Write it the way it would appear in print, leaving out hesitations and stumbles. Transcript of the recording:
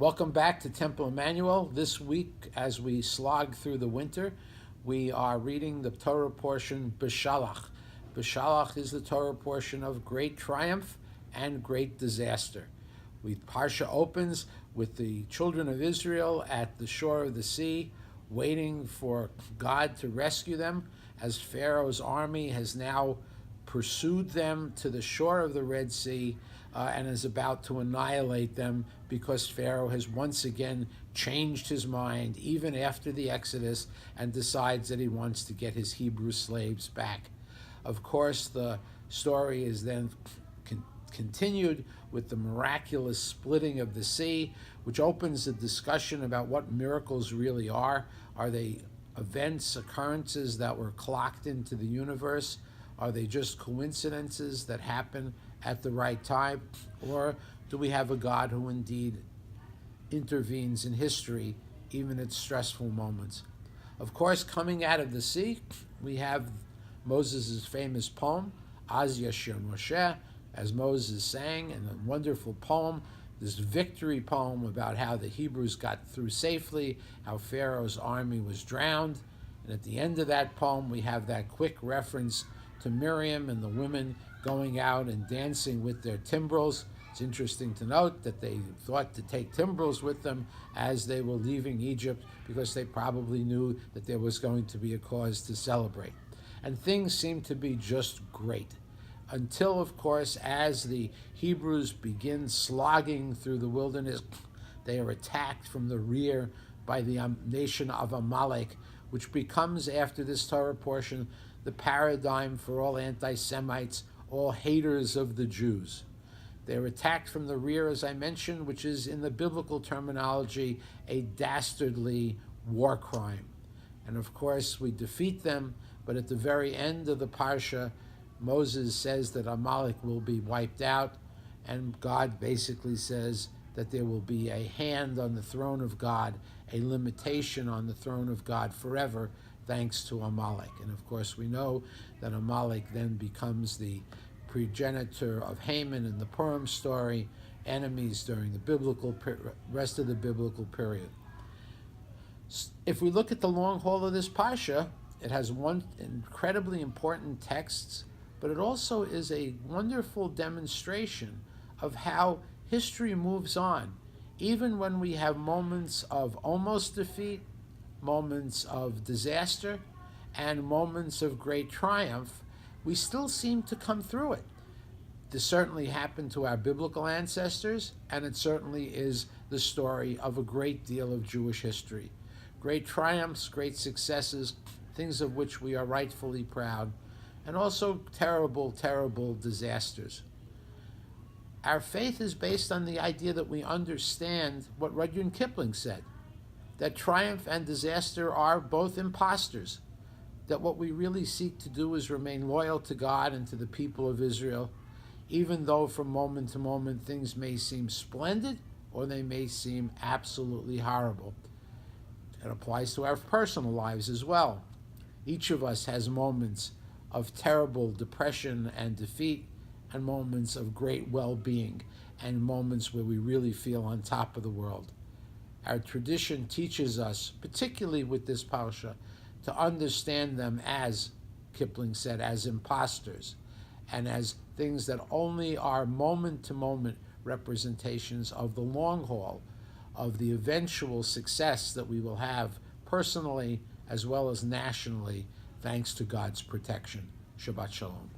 Welcome back to Temple Emanu. This week, as we slog through the winter, we are reading the Torah portion Beshalach. Beshalach is the Torah portion of great triumph and great disaster. Parsha opens with the children of Israel at the shore of the sea, waiting for God to rescue them, as Pharaoh's army has now pursued them to the shore of the Red Sea and is about to annihilate them because Pharaoh has once again changed his mind, even after the Exodus, and decides that he wants to get his Hebrew slaves back. Of course, the story is then continued with the miraculous splitting of the sea, which opens a discussion about what miracles really are. Are they events, occurrences that were clocked into the universe? Are they just coincidences that happen at the right time? Or do we have a God who indeed intervenes in history, even at stressful moments? Of course, coming out of the sea, we have Moses' famous poem, Az Yashir Moshe, as Moses sang in a wonderful poem, this victory poem about how the Hebrews got through safely, how Pharaoh's army was drowned. And at the end of that poem, we have that quick reference to Miriam and the women going out and dancing with their timbrels. It's interesting to note that they thought to take timbrels with them as they were leaving Egypt because they probably knew that there was going to be a cause to celebrate. And things seemed to be just great. Until, of course, as the Hebrews begin slogging through the wilderness, they are attacked from the rear by the nation of Amalek, which becomes, after this Torah portion, the paradigm for all anti-Semites, all haters of the Jews. They're attacked from the rear, as I mentioned, which is, in the biblical terminology, a dastardly war crime. And of course, we defeat them, but at the very end of the Parsha, Moses says that Amalek will be wiped out, and God basically says that there will be a hand on the throne of God, a limitation on the throne of God forever, thanks to Amalek. And of course, we know that Amalek then becomes the progenitor of Haman in the Purim story, enemies during the rest of the biblical period. If we look at the long haul of this Parsha, it has one incredibly important text, but it also is a wonderful demonstration of how history moves on. Even when we have moments of almost defeat, moments of disaster, and moments of great triumph, we still seem to come through it. This certainly happened to our biblical ancestors, and it certainly is the story of a great deal of Jewish history. Great triumphs, great successes, things of which we are rightfully proud, and also terrible, terrible disasters. Our faith is based on the idea that we understand what Rudyard Kipling said, that triumph and disaster are both impostors, that what we really seek to do is remain loyal to God and to the people of Israel, even though from moment to moment things may seem splendid or they may seem absolutely horrible. It applies to our personal lives as well. Each of us has moments of terrible depression and defeat, and moments of great well-being, and moments where we really feel on top of the world. Our tradition teaches us, particularly with this Parsha, to understand them, as Kipling said, as impostors, and as things that only are moment-to-moment representations of the long haul, of the eventual success that we will have personally as well as nationally, thanks to God's protection. Shabbat Shalom.